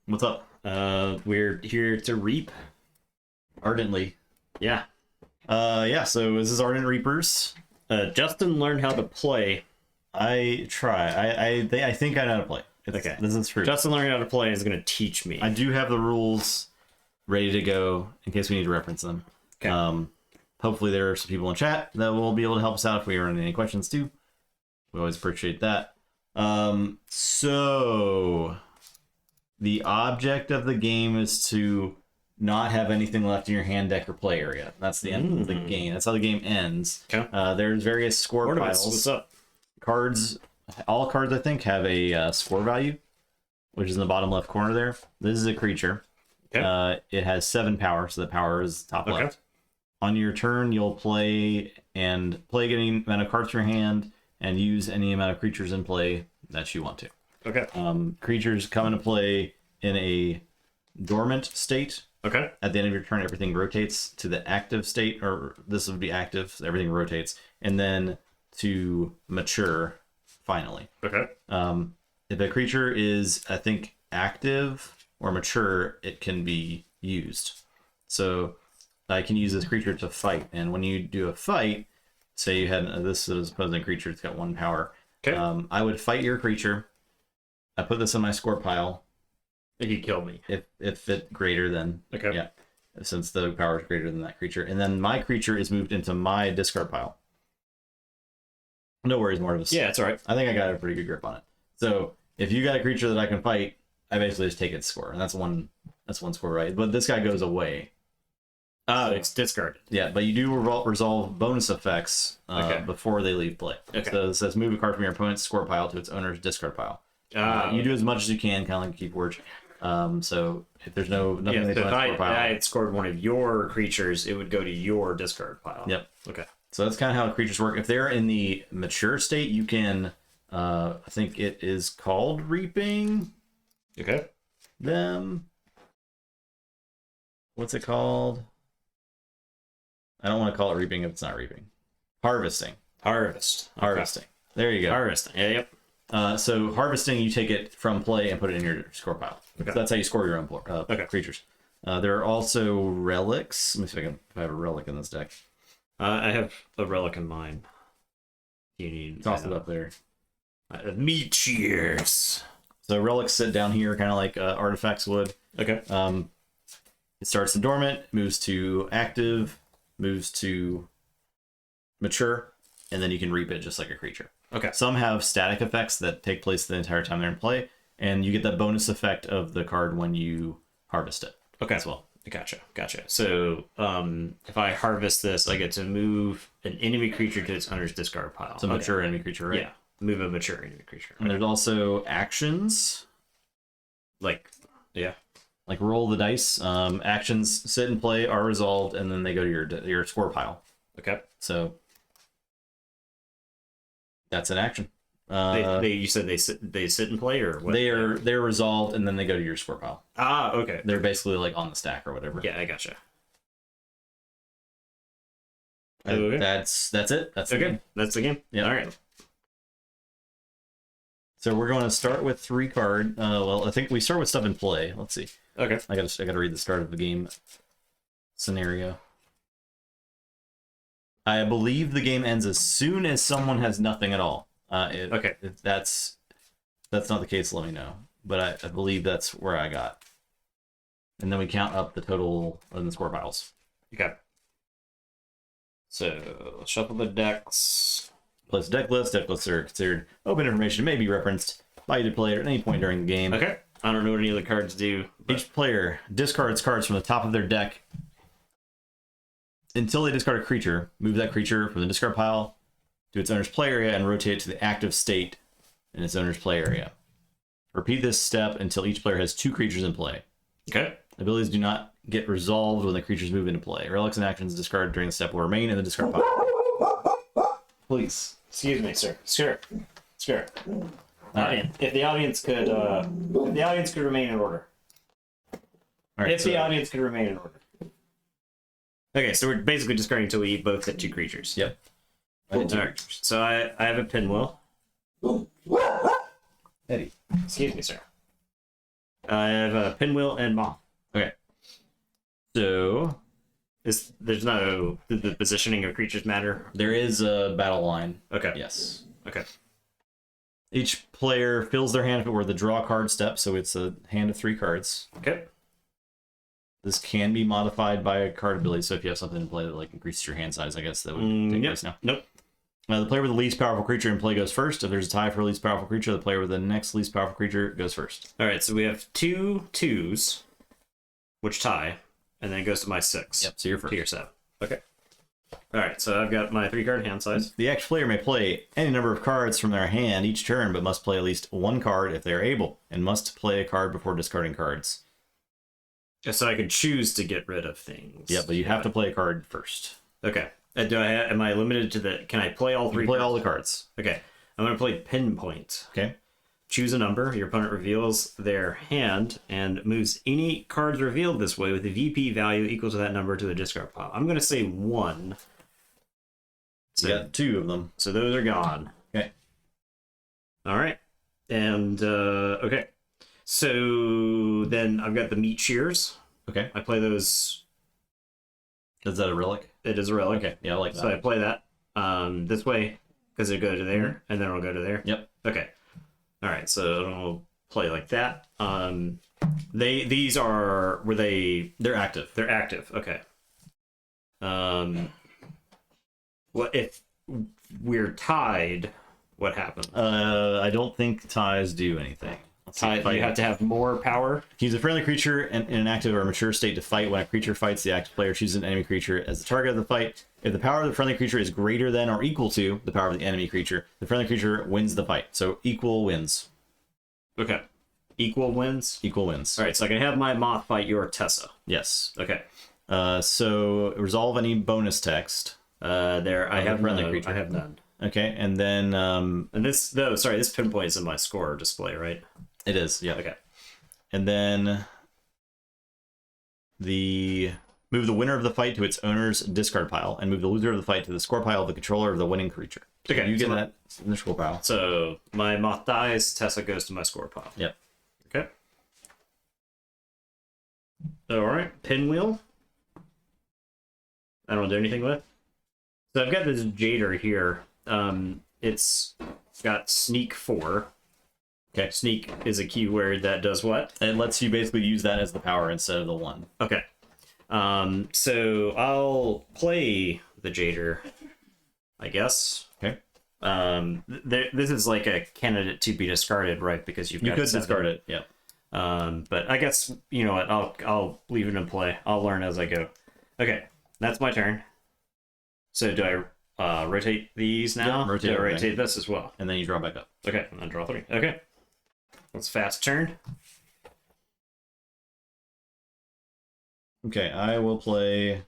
What's up? We're here to reap. Ardently. Yeah. Yeah, so this is Ardent Reapers. Justin learned how to play. I try. I think I know how to play. Okay. This is true. Justin learning how to play is going to teach me. I do have the rules ready to go in case we need to reference them. Okay. Hopefully there are some people in chat that will be able to help us out if we run any questions too. We always appreciate that. So the object of the game is to not have anything left in your hand, deck, or play area. That's the end of the game. That's how the game ends. Okay. There's various score Ornaments, piles. what's up? Cards, all cards I think have a score value, which is in the bottom left corner there. This is a creature. Okay. It has 7 power, so the power is top left. On your turn, you'll play any amount of cards from your hand and use any amount of creatures in play that you want to. Okay. Creatures come into play in a dormant state. Okay. At the end of your turn, everything rotates to the active state, or this would be active, so everything rotates, and then to mature, finally. Okay. If a creature is, I think, active or mature, it can be used. So I can use this creature to fight, and when you do a fight, say you had this is opposing creature, it's got 1 power. Okay. I would fight your creature. I put this in my score pile. He killed me. If it greater than Okay. since the power is greater than that creature, and then my creature is moved into my discard pile. No worries, Mortis. Yeah, it's all right. I think I got a pretty good grip on it. So if you got a creature that I can fight, I basically just take its score, and that's one score, right? But this guy goes away. Oh, it's discarded. Yeah, but you do resolve bonus effects before they leave play. Okay. So it says move a card from your opponent's score pile to its owner's discard pile. You do as much as you can, kind of like Keyforge. So if there's nothing they so put in the score pile. I had scored one of your creatures, it would go to your discard pile. Yep. Okay. So that's kind of how creatures work. If they're in the mature state, you can, I think it is called reaping Okay. them. What's it called? I don't want to call it reaping if it's not reaping. Harvesting. Harvest. Okay. Harvesting. There you go. Harvesting. Yeah, yep. So harvesting, you take it from play and put it in your score pile. Okay. So that's how you score your own creatures. There are also relics. Let me see if I have a relic in this deck. I have a relic in mine. You need Toss it up there. Meteors. So relics sit down here, kind of like artifacts would. Okay. It starts in dormant, moves to active, moves to mature, and then you can reap it just like a creature. Okay. Some have static effects that take place the entire time they're in play, and you get that bonus effect of the card when you harvest it. Okay. As well. Gotcha. So, if I harvest this, I get to move an enemy creature to its owner's discard pile. It's a mature enemy creature, right? Yeah. Move a mature enemy creature. And there's also actions. Like Roll the dice. Actions sit and play, are resolved, and then they go to your score pile. Okay. So that's an action. You said they sit and play, or what? They're resolved, and then they go to your score pile. Ah, okay. They're basically like on the stack or whatever. Yeah, I gotcha. Okay. That's it. That's the game. That's the game. Yeah. All right. So we're going to start with 3 card. Well, I think we start with stuff in play. Let's see. Okay. I gotta read the start of the game scenario. I believe the game ends as soon as someone has nothing at all. Okay. If that's not the case, let me know. But I believe that's where I got. And then we count up the total in the score piles. Okay. So shuffle the decks. Place a deck list. Deck lists are considered open information, may be referenced by either player at any point during the game. Okay. I don't know what any of the cards do. Each player discards cards from the top of their deck until they discard a creature. Move that creature from the discard pile to its owner's play area and rotate it to the active state in its owner's play area. Repeat this step until each player has 2 creatures in play. Okay. Abilities do not get resolved when the creatures move into play. Relics and actions discarded during the step will remain in the discard pile. Please. Excuse me, sir. Sure. If the audience could remain in order. All right, The audience could remain in order. Okay, so we're basically discarding until we both hit 2 creatures. Yep. All right. So I have a pinwheel. Eddie. Excuse me, sir. I have a pinwheel and moth. Okay. So, there's no... Did the positioning of creatures matter? There is a battle line. Okay. Yes. Okay. Each player fills their hand if it were the draw card step, so it's a hand of 3 cards. Okay. This can be modified by a card ability, so if you have something in play that like increases your hand size, I guess that would take place now. Nope. The player with the least powerful creature in play goes first. If there's a tie for least powerful creature, the player with the next least powerful creature goes first. All right, so we have 2 2s, which tie, and then it goes to my 6. Yep, so you're first. To your 7. Okay. All right, so I've got my 3-card hand size. The active player may play any number of cards from their hand each turn, but must play at least 1 card if they are able, and must play a card before discarding cards. So I could choose to get rid of things. Yeah, but you have to play a card first. Okay. Am I limited to the... Can I play all 3 You play cards? all the cards. Okay. I'm going to play Pinpoint. Okay. Choose a number. Your opponent reveals their hand and moves any cards revealed this way with a VP value equal to that number to the discard pile. I'm going to say 1. So you got 2 of them. So those are gone. Okay. All right. And, okay. So then I've got the meat shears. Okay. I play those. Is that a relic? It is a relic. Okay. Yeah, I like that. So I play that this way because it'll go to there, and then it'll go to there. Yep. Okay. All right. So I'll play like that. These are They're active. They're active. Okay. What if we're tied? What happens? I don't think ties do anything. You have to have more power. Use a friendly creature in an active or mature state to fight. When a creature fights, the active player chooses an enemy creature as the target of the fight. If the power of the friendly creature is greater than or equal to the power of the enemy creature, the friendly creature wins the fight. So equal wins. Okay. Equal wins? Equal wins. All right, so I can have my moth fight your Tessa. Yes. Okay. So resolve any bonus text. I have friendly none. creature. I have none. Okay, and then... And this pinpoint is in my score display, right? It is, yeah. Okay. And then move the winner of the fight to its owner's discard pile, and move the loser of the fight to the score pile of the controller of the winning creature. Okay, You get so that in the score pile. So my moth dies, Tessa goes to my score pile. Yep. Okay. All right, pinwheel. I don't do anything with. So I've got this Jader here. It's got sneak 4. Okay, sneak is a keyword that does what? It lets you basically use that as the power instead of the 1. Okay. So I'll play the Jader, I guess. Okay. This is like a candidate to be discarded, right? Because you could discard it, yeah. But I guess, you know what, I'll leave it in play. I'll learn as I go. Okay, that's my turn. So do I rotate these now? Yeah, rotate Do I everything. rotate this as well? And then you draw back up. Okay, and then draw 3. Okay. That's fast turn. Okay, I will play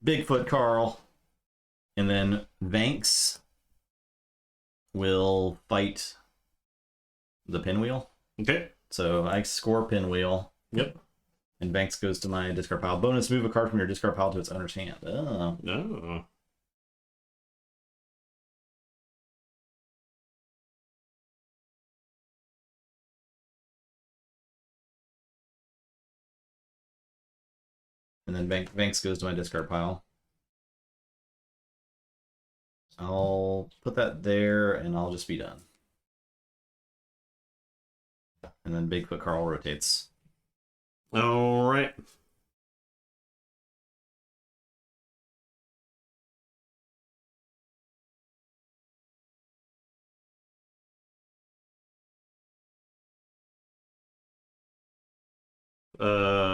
Bigfoot Carl, and then Vanks will fight the pinwheel. Okay. So I score pinwheel. Yep. And Banks goes to my discard pile. Bonus, move a card from your discard pile to its owner's hand. Oh. Oh. And then Banks goes to my discard pile. I'll put that there, and I'll just be done. And then Bigfoot Carl rotates. All right.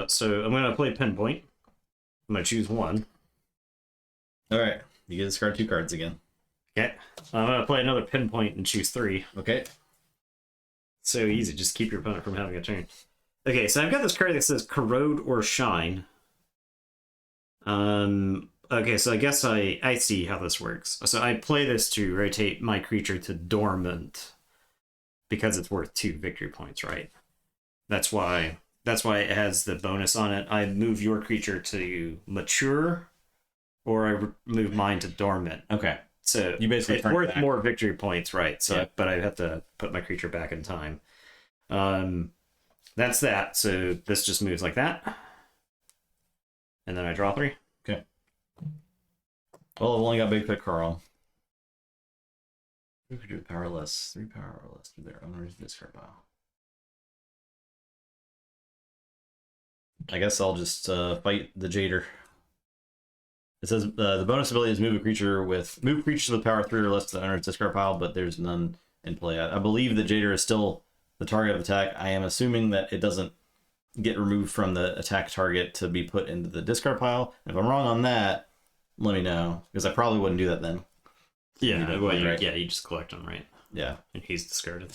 So I'm gonna play pinpoint. I'm gonna choose 1. All right, you get to discard 2 cards again. Okay. I'm gonna play another pinpoint and choose 3. Okay. So easy, just keep your opponent from having a turn. Okay, so I've got this card that says corrode or shine. Okay, so I guess I see how this works. So I play this to rotate my creature to dormant because it's worth 2 victory points, right? That's why it has the bonus on it. I move your creature to mature, or I move mine to dormant. Okay. So you basically it's turn it worth back. more victory points, right? So, Yeah. but I have to put my creature back in time. that's that. So this just moves like that. And then I draw 3. Okay. Well, I've only got Bigfoot Carl. Who could do powerless? 3 powerless to their owner's discard pile. I guess I'll just fight the Jader. It says the bonus ability is move creatures with power 3 or less to the owner's discard pile, but there's none in play. I believe that Jader is still the target of attack. I am assuming that it doesn't get removed from the attack target to be put into the discard pile. If I'm wrong on that, let me know, because I probably wouldn't do that then. Yeah, well, right? Yeah, you just collect them, right? Yeah. And he's discarded.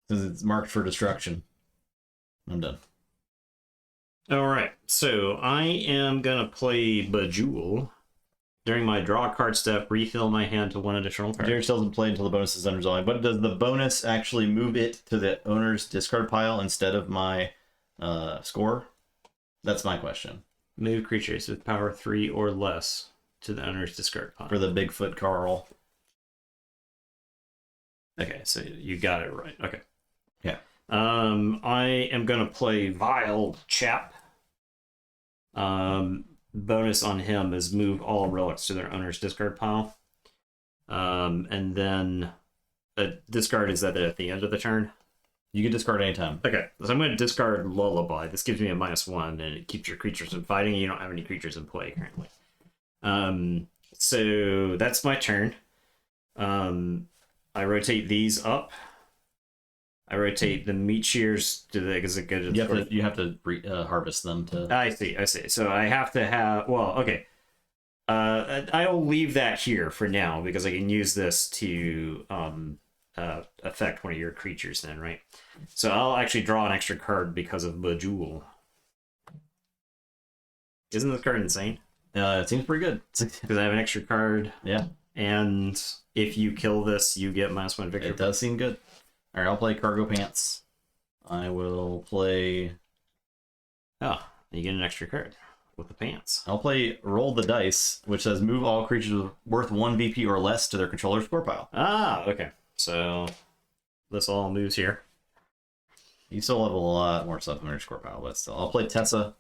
Since it's marked for destruction. I'm done. All right, so I am going to play Bejewel. During my draw card step, refill my hand to 1 additional card. Jared still doesn't play until the bonus is unresolved. But does the bonus actually move it to the owner's discard pile instead of my score? That's my question. Move creatures with power 3 or less to the owner's discard pile. For the Bigfoot Carl. Okay, so you got it right. Okay. Yeah. I am going to play Vile Chap. Bonus on him is move all relics to their owner's discard pile. And then discard is at the end of the turn. You can discard anytime. Okay, so I'm going to discard Lullaby. This gives me a -1, and it keeps your creatures from fighting. You don't have any creatures in play currently. So that's my turn. I rotate these up. I rotate the meat shears to the because it goes. You have to harvest them to. I see. So I have to have. Well, okay. I'll leave that here for now because I can use this to affect one of your creatures. Then, right? So I'll actually draw an extra card because of Bejewel. Isn't this card insane? It seems pretty good. Because I have an extra card. Yeah. And if you kill this, you get -1 victory. It does seem good. All right, I'll play Cargo Pants. I will play. Oh, you get an extra card with the pants. I'll play Roll the Dice, which says move all creatures worth 1 VP or less to their controller's score pile. Ah, okay. So this all moves here. You still have a lot more stuff in your score pile, but still. I'll play Tessa.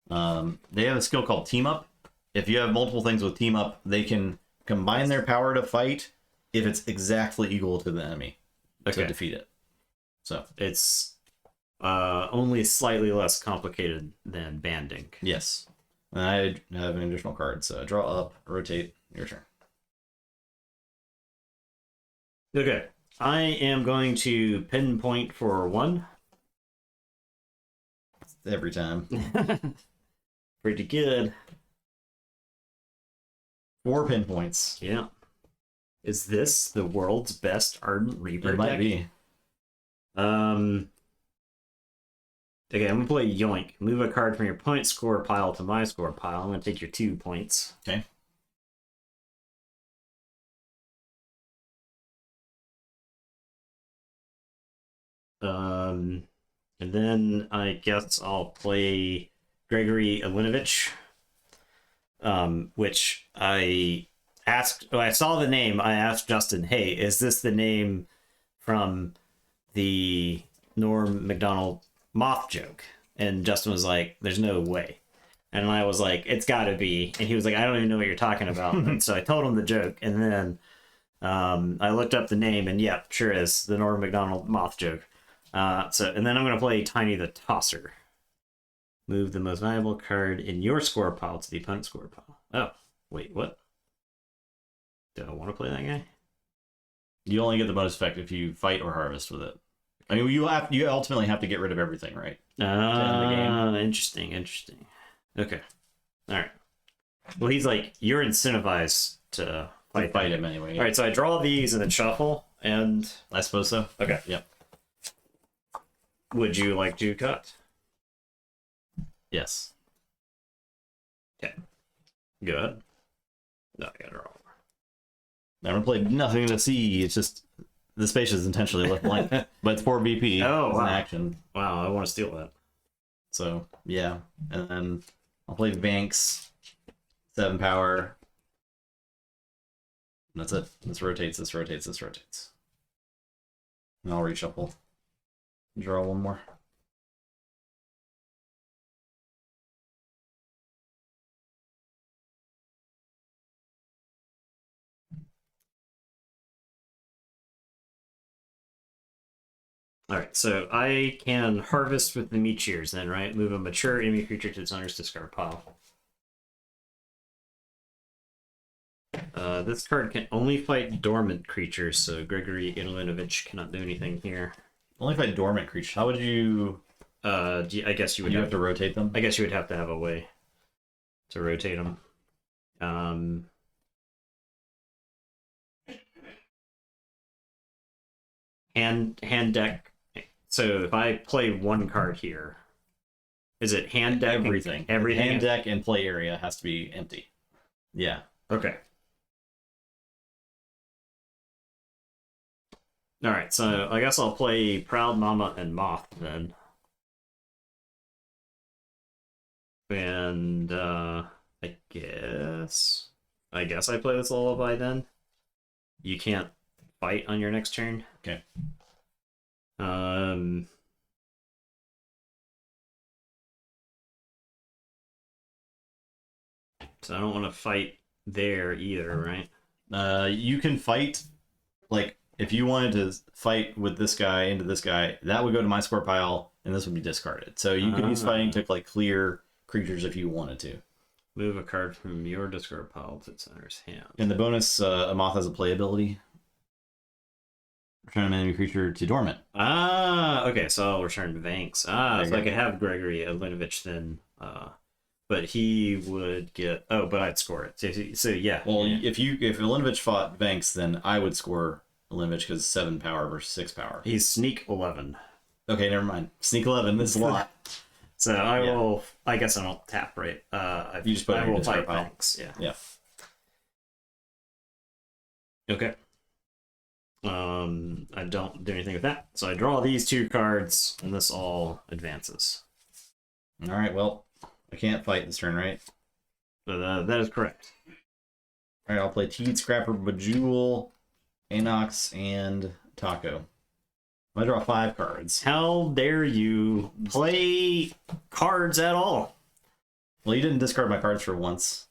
They have a skill called Team Up. If you have multiple things with Team Up, they can combine their power to fight if it's exactly equal to the enemy to defeat it. So it's only slightly less complicated than banding. Yes. And I have an additional card, so draw up, rotate, your turn. Okay. I am going to pinpoint for 1. Every time. Pretty good. 4 pinpoints. Yeah. Is this the world's best Ardent Reaper It might deck? be. Okay, I'm gonna play Yoink. Move a card from your point score pile to my score pile. I'm gonna take your 2 points. Okay. And then I guess I'll play Gregory Alinovich, which I asked. Oh, I saw the name. I asked Justin, "Hey, is this the name from the Norm Macdonald moth joke?" And Justin was like, "There's no way." And I was like, "It's got to be." And he was like, "I don't even know what you're talking about." And so I told him the joke, and then I looked up the name, and yep, sure is the Norm Macdonald moth joke. And then I'm gonna play Tiny the Tosser. Move the most valuable card in your score pile to the opponent's score pile. Oh, wait, what? Do I want to play that guy? You only get the bonus effect if you fight or harvest with it. I mean, you ultimately have to get rid of everything, right? Interesting. Okay. All right. Well, he's like, you're incentivized to fight him anyway. Yeah. All right, so I draw these and then shuffle, and I suppose so. Okay. Yep. Would you like to cut? Yes. Okay. Good. No, I got it wrong. I'm gonna play Nothing to See. It's just the space is intentionally left blank, but it's 4 BP. Oh, it's wow. an action. Wow, I want to steal that. So yeah, and then I'll play Banks, 7 power. And that's it. This rotates. And I'll reshuffle. Draw one more. All right, so I can harvest with the Meteors then, right? Move a mature enemy creature to its owner's discard pile. This card can only fight dormant creatures, so Gregory Ivanovich cannot do anything here. Only fight dormant creatures. How would you? I guess you would have to rotate them. I guess you would have to have a way to rotate them. Hand deck. So if I play one card here, is it hand deck? Everything. Everything. Hand deck and play area has to be empty. Yeah. Okay. All right, so I guess I'll play Proud Mama and Moth then. And I guess I play this lullaby then. You can't fight on your next turn. Okay. So I don't want to fight there either, right? You can fight, like, if you wanted to fight with this guy into this guy, that would go to my score pile, and this would be discarded. So you could use fighting to, like, clear creatures if you wanted to. Move a card from your discard pile to its owner's hand. And the bonus, a moth has a play ability. Return an enemy creature to dormant. Okay, so I'll return Vanks. So I could have Gregory Ivanovich then, but he would get. Oh, but I'd score it. So yeah. Well, if Ilinovich fought Vanks, then I would score Ilinovich because 7 power versus 6 power. He's sneak 11. Okay, never mind. Sneak 11. This is a lot. So I will. I guess I don't tap, right? You just put it I on your will fight discard pile. Vanks. Yeah. Yeah. Okay. I don't do anything with that. So I draw these 2 cards, and this all advances. All right. Well, I can't fight this turn, right? But that is correct. All right. I'll play Teed, Scrapper, Bejewel, Anox, and Taco. I draw 5 cards. How dare you play cards at all? Well, you didn't discard my cards for once.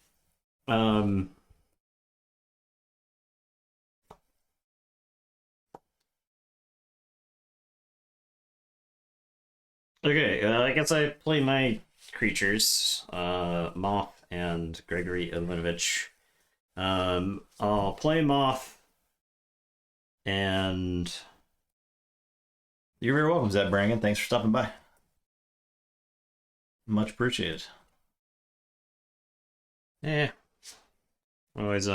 Okay, I guess I play my creatures, Moth and Gregory Ivanovich. I'll play Moth, and You're very welcome, Zeb Brangan. Thanks for stopping by. Much appreciated. Always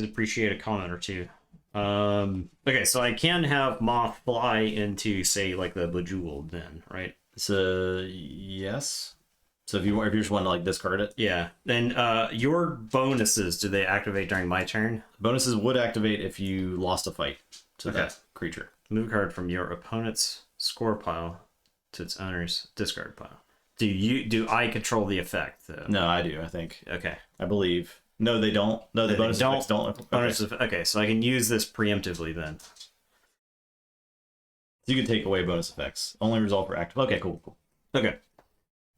appreciate a comment or two. Okay, so I can have Moth fly into, say, like the Bejeweled then, right? So yes. So if you just want to like discard it, Yeah. Then your bonuses, do they activate during my turn? bonuses would activate if you lost a fight to that creature. Move a card from your opponent's score pile to its owner's discard pile. Do I control the effect though? No, I do. I think. Okay. I believe. No, they don't. No, the bonus effects don't. Okay. Okay, so I can use this preemptively then. You can take away bonus effects. Only resolve for active. Okay, cool. Okay.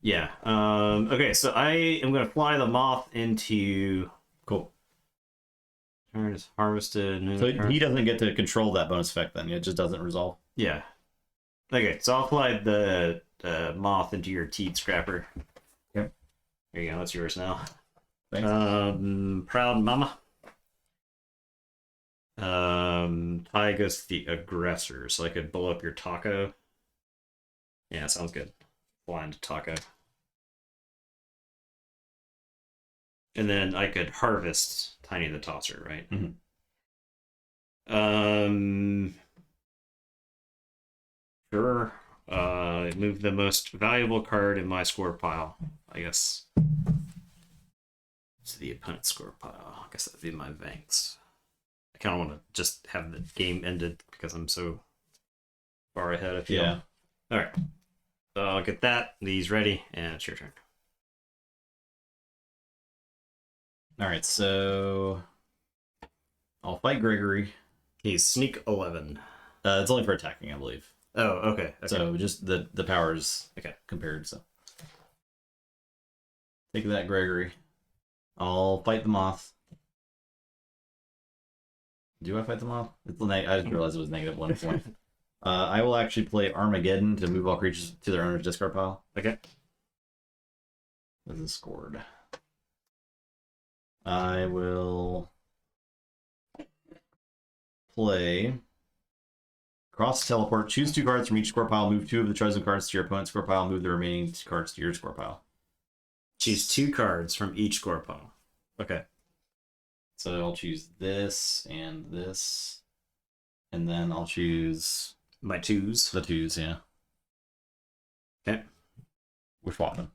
Yeah. Okay, so I am gonna fly the Moth into. Cool. Turn is harvested. So he doesn't get to control that bonus effect then. It just doesn't resolve. Yeah. Okay, so I'll fly the Moth into your Teed Scrapper. Yep. There you go. That's yours now. Thanks. Proud Mama. Tie goes to the aggressor, so I could blow up your Taco. Yeah, sounds good. Flying to Taco. And then I could harvest Tiny the Tosser, right? Mhm. Sure. Move the most valuable card in my score pile, I guess. To the opponent's score pile. I guess that'd be my Vanks. I kind of want to just have the game ended because I'm so far ahead. I feel. Yeah. All right. So I'll get that. These ready, and it's your turn. All right, so I'll fight Gregory. He's sneak 11. It's only for attacking, I believe. Oh, okay. So just the powers Okay. compared. So take that, Gregory. I'll fight the moth. Do I fight the moth? I just realized it was -1 point. I will actually play Armageddon to move all creatures to their owner's discard pile. Okay. This is scored. I will play Cross Teleport. Choose 2 cards from each score pile. Move 2 of the chosen cards to your opponent's score pile. Move the remaining cards to your score pile. Choose 2 cards from each score pile. Okay. So I'll choose this and this. And then I'll choose My 2s. the 2s, yeah. Okay. We're swapping.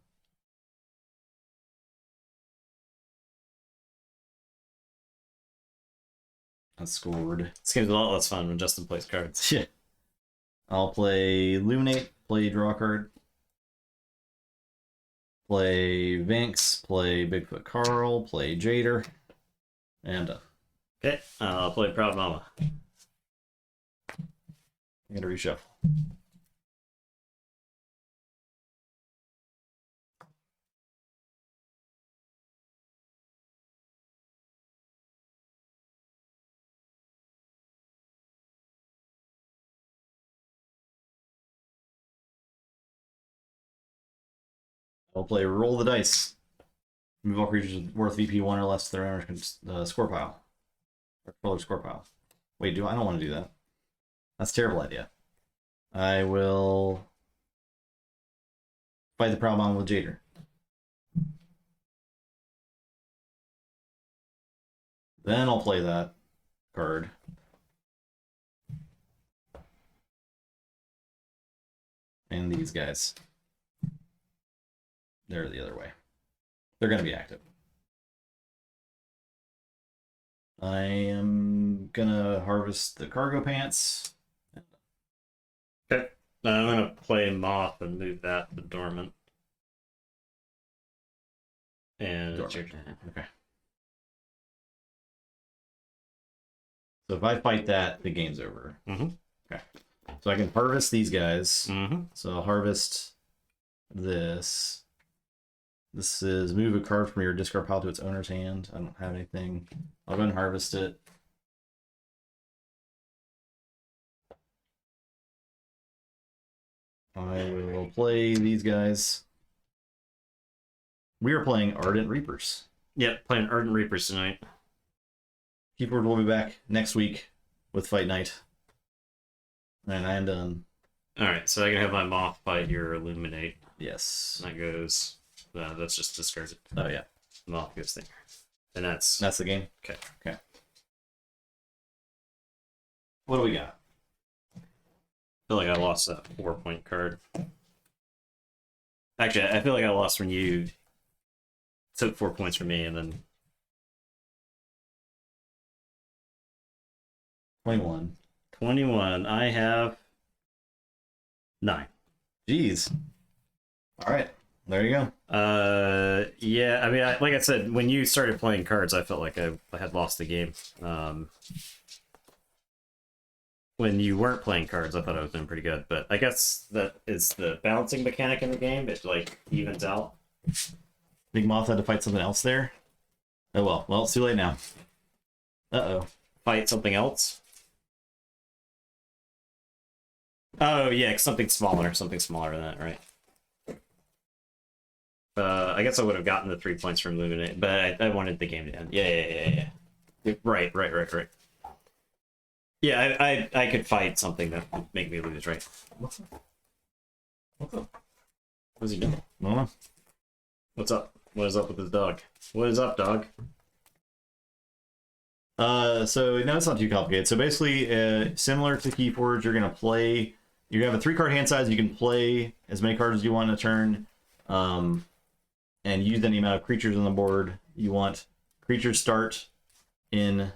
That's scored. This game's a lot less fun when Justin plays cards. Shit. I'll play Illuminate, play draw a card. Play Vinx, play Bigfoot Carl, play Jader. And Okay. I'll play Proud Mama. I'm gonna reshuffle. I'll play Roll the Dice. Move all creatures worth VP 1 or less to their owner's score pile. Or controller score pile. Wait, I don't want to do that. That's a terrible idea. I will fight the Proud Mom with Jader. Then I'll play that card. And these guys. They're the other way. They're going to be active. I am going to harvest the cargo pants. Okay. I'm going to play Moth and move that to Dormant. And it's your turn. Okay. So if I fight that, the game's over. Mm-hmm. Okay. So I can harvest these guys. Mm-hmm. So I'll harvest this. This is move a card from your discard pile to its owner's hand. I don't have anything. I'll go and harvest it. I will play these guys. We are playing Ardent Reapers. Yep, playing Ardent Reapers tonight. Keyboard will be back next week with Fight Night. And I am done. Alright, so I can have my Moth fight your Illuminate. Yes. That goes... that's just discarded. Oh, yeah. Moth goes there. And that's... That's the game? Okay. Okay. What do we got? I feel like I lost that 4-point card. Actually, I feel like I lost when you took 4 points from me and then... 21. 21. I have 9. Jeez. All right. There you go. Yeah, I mean, like I said, when you started playing cards, I felt like I had lost the game. When you weren't playing cards, I thought I was doing pretty good, but I guess that is the balancing mechanic in the game. It, like, evens out. Big Moth had to fight something else there? Oh, well. Well, it's too late now. Uh-oh. Fight something else? Oh, yeah, something smaller than that, right? I guess I would have gotten the 3 points from Illuminate, but I wanted the game to end. Yeah. Right. Yeah, I could fight something that would make me lose, right? What's up? What's he doing? Mama? What's up? What is up with his dog? What is up, dog? So no, it's not too complicated. So basically, similar to Keyforge, you're gonna play. You have a 3-card hand size. You can play as many cards as you want in a turn, and use any amount of creatures on the board you want. Creatures and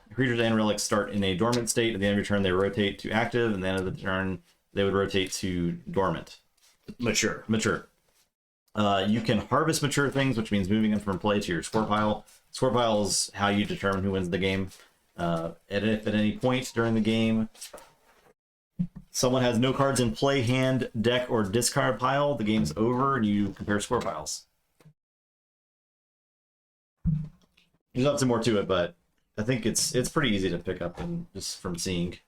relics start in a dormant state. At the end of your turn, they rotate to active, and at the end of the turn, they would rotate to dormant. Mature. You can harvest mature things, which means moving them from play to your score pile. Score pile is how you determine who wins the game. If at any point during the game someone has no cards in play, hand, deck, or discard pile, the game's over, and you compare score piles. There's not some more to it, but I think it's pretty easy to pick up and just from seeing.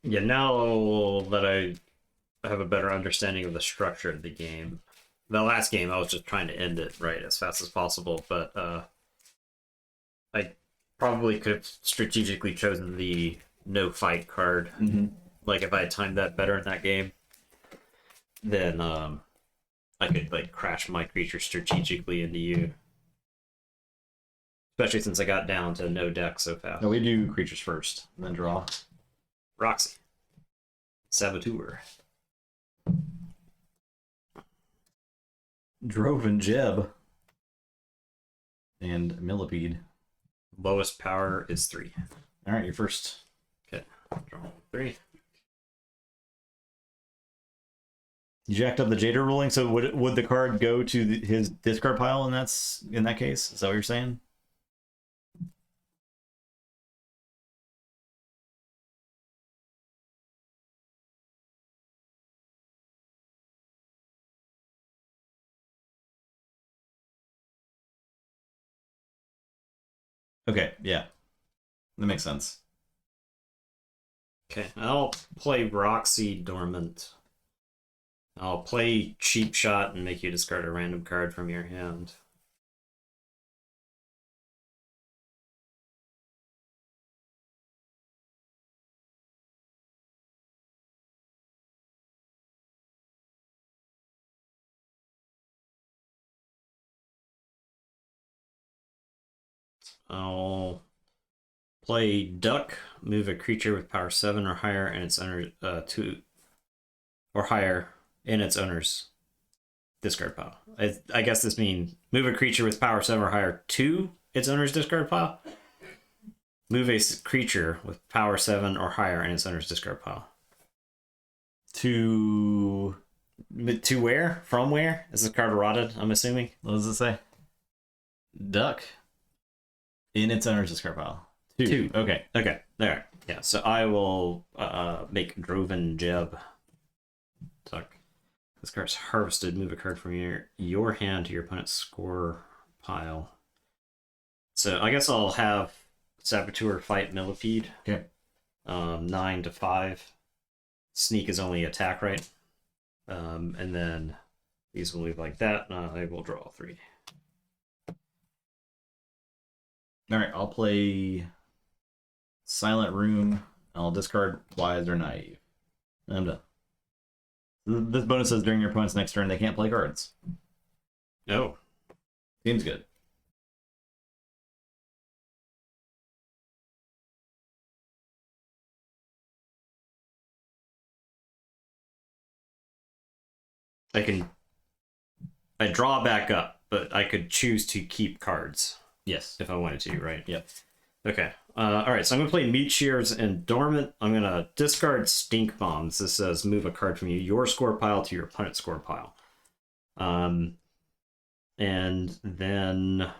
Yeah, now that I have a better understanding of the structure of the game. The last game, I was just trying to end it right as fast as possible, but I probably could have strategically chosen the no fight card. Mm-hmm. Like if I had timed that better in that game, then I could like crash my creature strategically into you. Especially since I got down to no deck so fast. No, we do creatures first, and then draw. Roxy. Saboteur. Drove and Jeb. And Millipede. Lowest power is 3. Alright, you're first. Okay, draw 3. You jacked up the Jader ruling, so would the card go to his discard pile in that case? Is that what you're saying? Okay, yeah. That makes sense. Okay, I'll play Roxy Dormant. I'll play Cheap Shot and make you discard a random card from your hand. I'll play Duck, move a creature with power 7 or higher and its owner 2 or higher in its owner's discard pile. I guess this means move a creature with power 7 or higher to its owner's discard pile. Move a creature with power 7 or higher in its owner's discard pile. To where? From where? Is the card rotted, I'm assuming? What does it say? Duck. In its owner's discard pile. 2. Okay. Okay, there. Yeah, so I will make Droven Jeb. Duck. This card's harvested. Move a card from your hand to your opponent's score pile. So I guess I'll have Saboteur fight Millipede. Okay. 9 to 5. Sneak is only attack, right? And then these will move like that. I will draw 3. Alright, I'll play Silent Room. I'll discard Wise or Naive. And I'm done. This bonus says during your opponent's next turn they can't play cards. Oh. Seems good. I draw back up, but I could choose to keep cards. Yes. If I wanted to, right? Yep. Okay. Alright, so I'm going to play Meat Shears and Dormant. I'm going to discard Stink Bombs. This says move a card from your score pile to your opponent's score pile. And then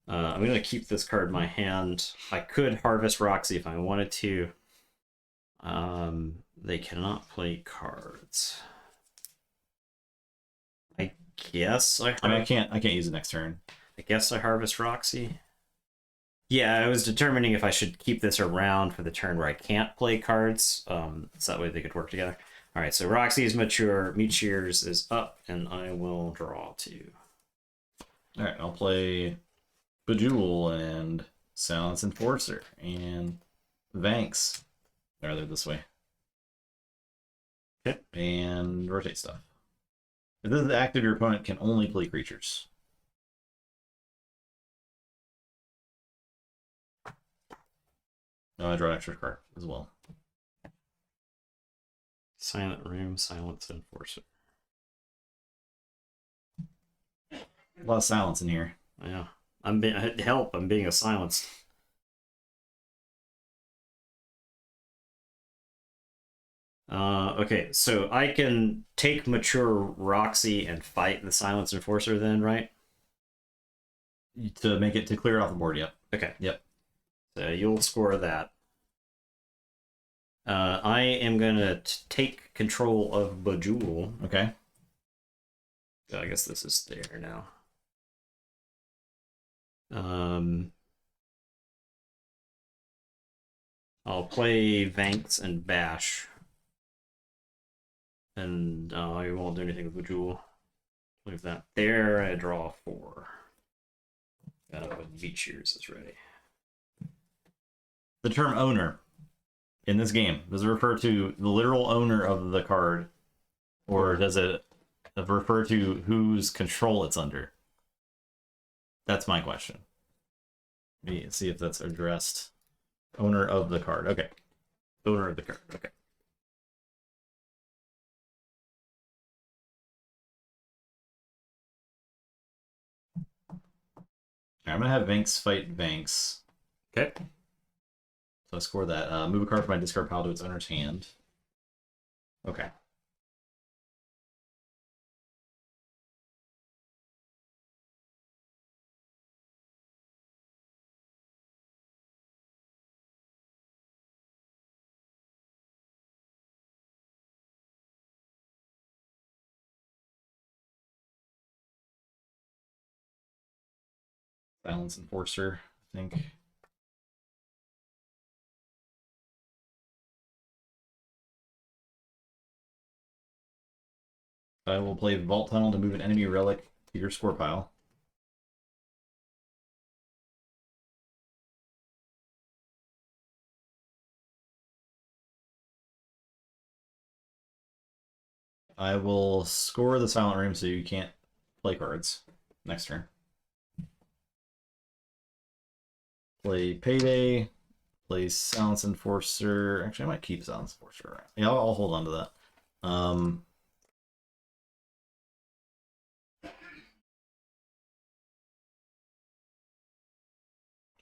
I'm going to keep this card in my hand. I could harvest Roxy if I wanted to. They cannot play cards. I guess I can't use it next turn. I guess I harvest Roxy. Yeah, I was determining if I should keep this around for the turn where I can't play cards. So that way they could work together. All right, so Roxy is mature. Meat Shears is up, and I will draw 2. All right, I'll play Bejewel and Silence Enforcer and Vanks. Or they're this way. Okay. And rotate stuff. If this is active, your opponent can only play creatures. Oh, I draw an extra card as well. Silent Room, Silence Enforcer. A lot of silence in here. Yeah. I'm being silenced. Okay, so I can take mature Roxy and fight the Silence Enforcer then, right? To make it to clear it off the board, yep. Okay. Yep. So you'll score that. I am gonna take control of Bejewel. Okay. So I guess this is there now. I'll play Vanks and Bash. And I won't do anything with Bejewel. Leave that there. I draw 4. When V-Cheers is ready. The term owner in this game, does it refer to the literal owner of the card, or does it refer to whose control it's under? That's my question. Let me see if that's addressed. Owner of the card. Okay. Owner of the card. Okay. I'm gonna have Vanks fight Vanks. Okay. So I score that. Move a card from my discard pile to its owner's hand. Okay. Silence Enforcer, I think. I will play Vault Tunnel to move an enemy relic to your score pile. I will score the Silent Room so you can't play cards next turn. Play Payday. Play Silence Enforcer. Actually, I might keep Silence Enforcer. Yeah, I'll hold on to that.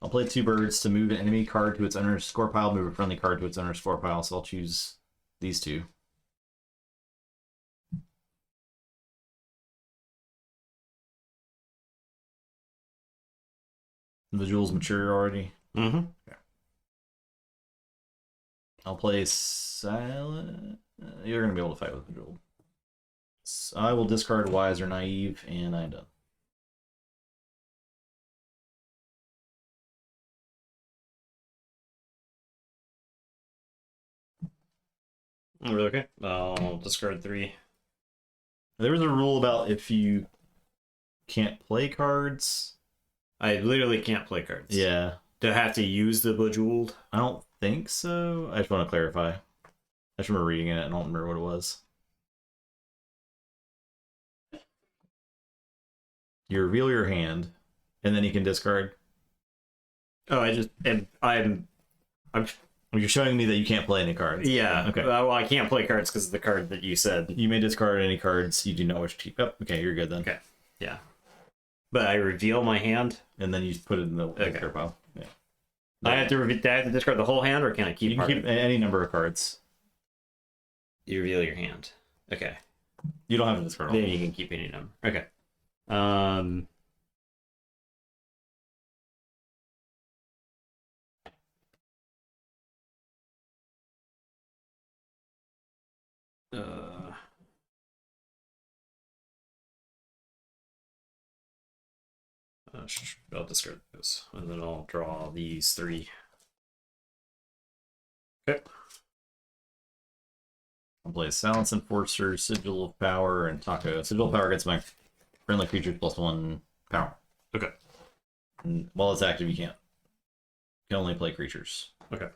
I'll play 2 birds to move an enemy card to its owner's score pile, move a friendly card to its owner's score pile, so I'll choose these 2. The jewels mature already. Mm-hmm. Okay. I'll play Silent. You're going to be able to fight with the jewel. So I will discard Wise or Naive, and I'm done. Really? Okay. I'll discard 3. There was a rule about if you can't play cards. I literally can't play cards. Yeah. Do I have to use the Bejeweled? I don't think so. I just want to clarify. I just remember reading it. I don't remember what it was. You reveal your hand, and then you can discard. Oh, I'm You're showing me that you can't play any cards. yeah. Okay. Well, I can't play cards because of the card that you said. You may discard any cards you do not wish to keep. Oh, okay, you're good then. Okay. Yeah. But I reveal my hand. And then you put it in the discard pile. Yeah. I have to discard the whole hand, or can I keep? You can keep any number of cards. You reveal your hand. Okay. You don't have to discard all. Then you can keep any number. Okay. I'll discard those, and then I'll draw these 3. Okay. I'll play Silence Enforcer, Sigil of Power, and Taco. Sigil of Power gets my friendly creatures +1 power. Okay. And while it's active, you can't. You can only play creatures. Okay.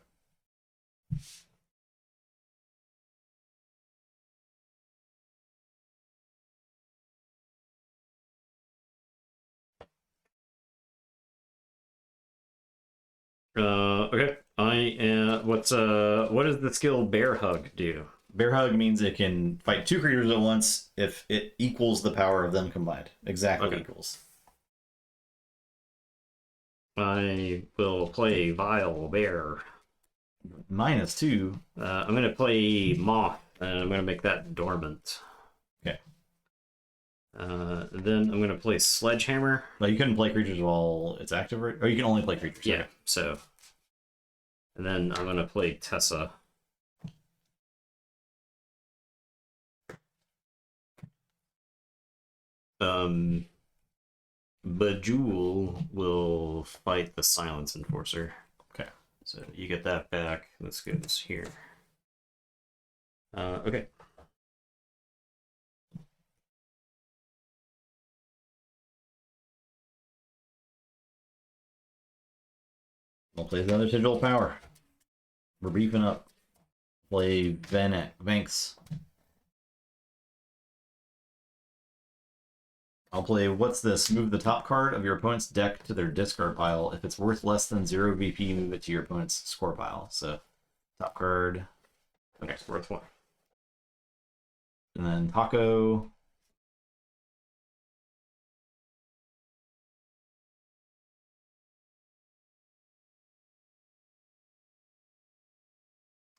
Okay. I am. What does the skill Bear Hug do? Bear Hug means it can fight 2 creatures at once if it equals the power of them combined. Exactly equals. I will play Vile Bear. -2. I'm going to play Moth, and I'm going to make that dormant. Okay. Then I'm going to play Sledgehammer. But you couldn't play creatures while it's active, right? Or you can only play creatures. Yeah, right? so And then I'm going to play Tessa. Bejewel will fight the Silence Enforcer. Okay. So you get that back. This goes here. Okay. I'll play another sigil power. We're beefing up. Play Vanks. I'll play, what's this? Move the top card of your opponent's deck to their discard pile. If it's worth less than 0 VP, move it to your opponent's score pile. So, top card. Okay, it's worth 1. And then Taco.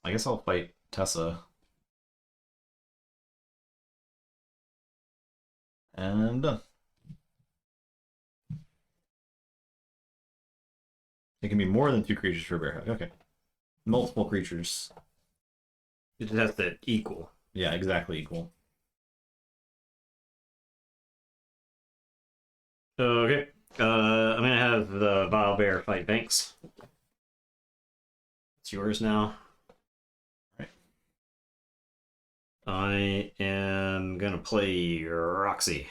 I guess I'll fight Tessa. And I'm done. It can be more than 2 creatures for a bear hug. Okay. Multiple creatures. It has to equal. Yeah, exactly equal. Okay. I'm going to have the Vile Bear fight Banks. It's yours now. Right. I am going to play Roxy.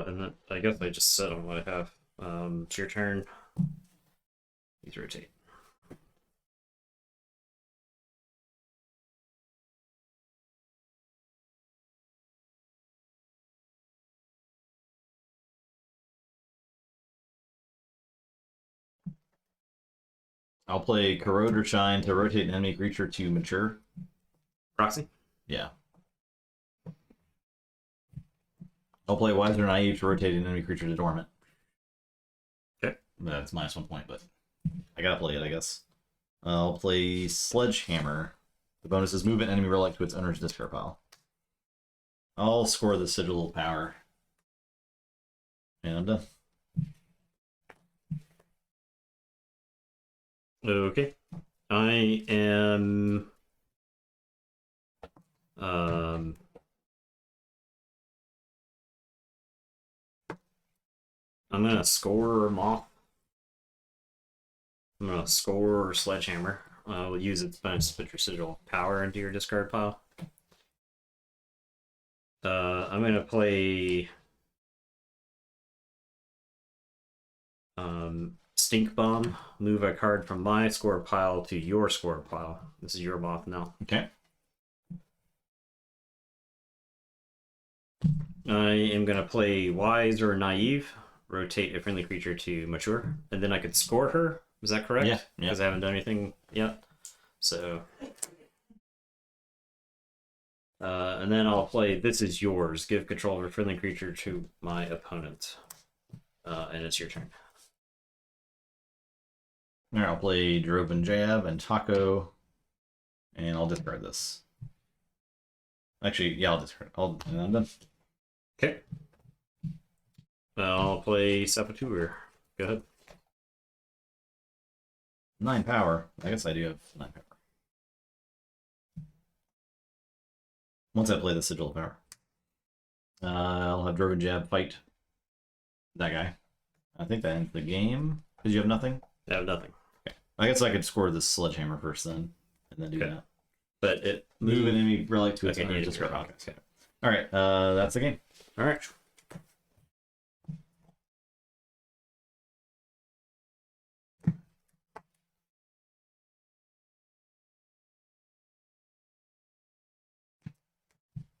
And then I guess I just set on what I have. It's your turn. Please rotate. I'll play Corrode or Shine to rotate an enemy creature to mature. Roxy? Yeah. I'll play Wise or Naive to rotate an enemy creature to dormant. Okay. That's -1 point, but I gotta play it, I guess. I'll play Sledgehammer. The bonus is move an enemy relic to its owner's discard pile. I'll score the Sigil power. And I'm done. Okay. I am... I'm going to score Moth. I'm going to score Sledgehammer. We'll use its bonus to put your Sigil power into your discard pile. I'm going to play Stink Bomb. Move a card from my score pile to your score pile. This is your Moth now. Okay. I am going to play Wise or Naive. Rotate a friendly creature to mature. And then I could score her. Is that correct? Yeah. Because I haven't done anything yet. So... and then I'll play This Is Yours. Give control of a friendly creature to my opponent. And it's your turn. Alright, I'll play Drove and Jab and Taco. And I'll discard this. Actually, yeah, I'll discard it. And I'm done. Okay. I'll play Saboteur. Go ahead. 9 power. I guess I do have 9 power. Once I play the Sigil of Power. I'll have Drove and Jab fight that guy. I think that ends the game. Because you have nothing? I have nothing. Okay. I guess I could score the Sledgehammer first then. And then do that. But it... Move an enemy relic to its Okay, owner's you discard discard. pile. Okay. Alright, that's the game. Alright.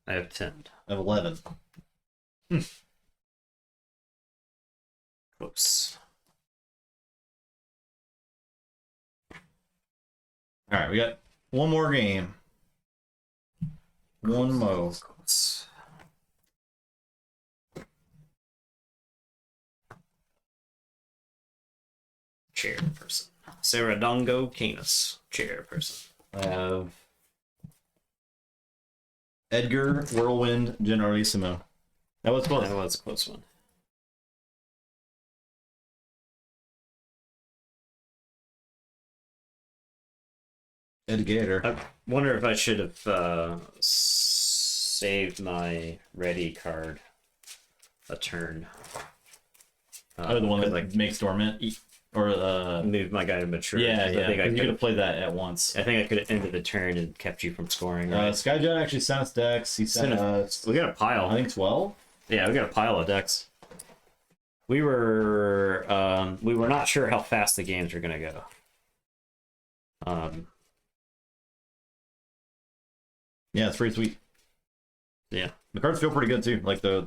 I have 10. I have 11. Close. Alright, we got one more game. One mo. Close. Chairperson. Saradongo Canis. Chairperson. I have Edgar, Whirlwind, Generalissimo. That was close. That was a close one. Edgator. I wonder if I should have saved my ready card a turn. Oh, the one that like makes dormant, or move my guy to mature. yeah, yeah. I think I you could could have played that at once. I think I could have ended the turn and kept you from scoring. Right? Skyjet actually sent us decks. He sent us, we got a pile. I think 12. Yeah, we got a pile of decks. We were not sure how fast the games were gonna go. Yeah, it's pretty sweet. Yeah, the cards feel pretty good too. Like they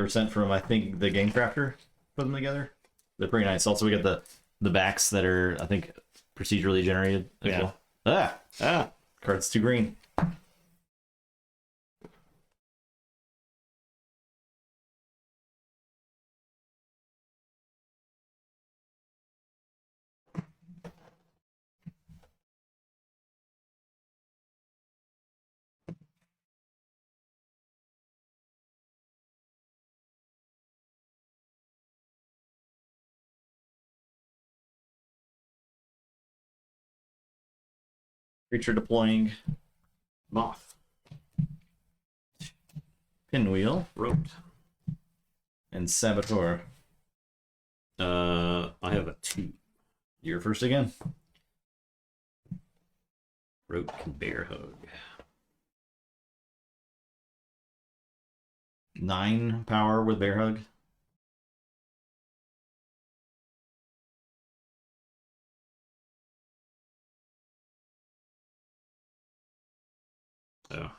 were sent from, I think, the Game Crafter put them together. They're pretty nice. Also, we got the backs that are, I think, procedurally generated as Yeah. well. Card's too green. Creature deploying. moth, Pinwheel. rope. And Saboteur. I have a 2. You're first again. Rope and bear hug. 9 power with Bear Hug. Oh.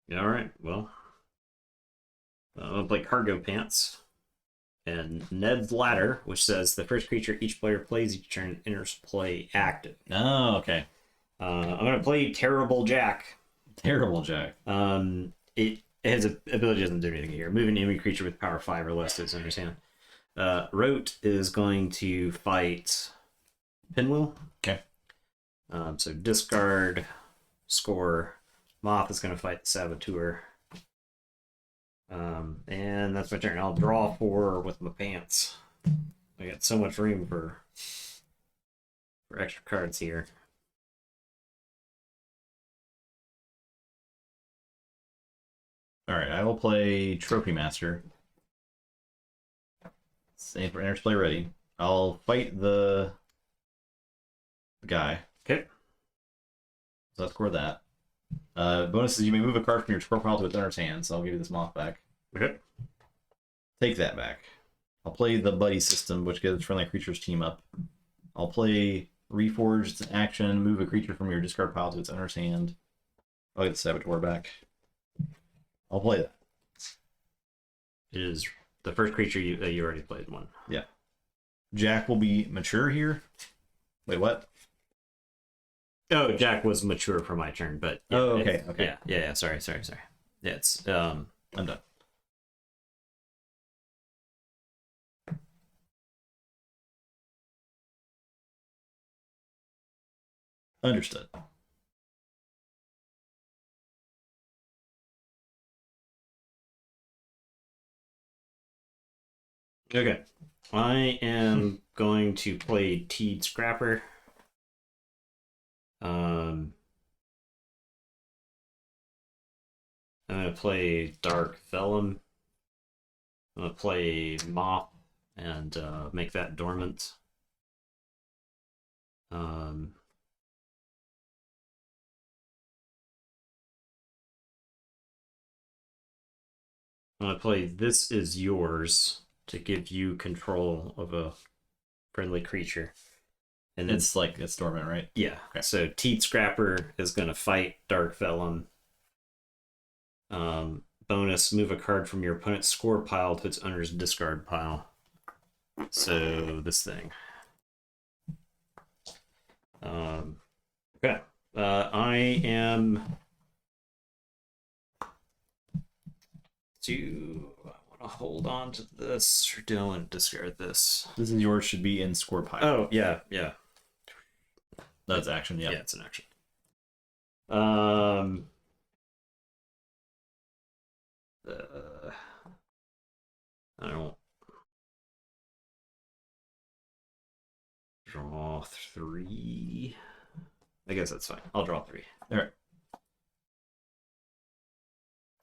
Yeah, all right. Well, I'm gonna play Cargo Pants and Ned's Ladder, which says the first creature each player plays each turn enters play active. Oh, okay. I'm gonna play Terrible Jack. Terrible Jack. It has a ability doesn't do anything here. Move an enemy creature with power 5 or less to its understand. Rote is going to fight Pinwheel. Okay. So discard, score. Moth is going to fight the Saboteur. And that's my turn. I'll draw 4 with my pants. I got so much room for extra cards here. All right, I will play Trophy Master. Save for enters play ready. I'll fight the guy. Okay. So I'll score that. Bonus is you may move a card from your score pile to its owner's hand, so I'll give you this moth back. Okay. Take that back. I'll play the Buddy system, which gives friendly creatures team up. I'll play Reforged. It's an action. Move a creature from your discard pile to its owner's hand. I'll get the Saboteur back. I'll play that. It is the first creature you already played one. Yeah. Jack will be mature here. Wait, what? Oh, Jack was mature for my turn, but yeah, Oh, okay, okay. Yeah. Sorry. Yeah, it's I'm done. Understood. okay. I am going to play Teed Scrapper. I'm gonna play Dark Vellum. I'm gonna play Moth and make that dormant. I'm gonna play This Is Yours to give you control of a friendly creature. And then, It's like it's dormant, right? yeah. Okay. So Teed Scrapper is gonna fight Dark Vellum. Bonus, move a card from your opponent's score pile to its owner's discard pile. So this thing. Okay. I am to hold on to this or don't discard this. This is yours. Should be in score pile. Oh yeah, yeah. That's action. Yeah. Yeah, it's an action. I don't draw 3. I guess that's fine. I'll draw 3. All right.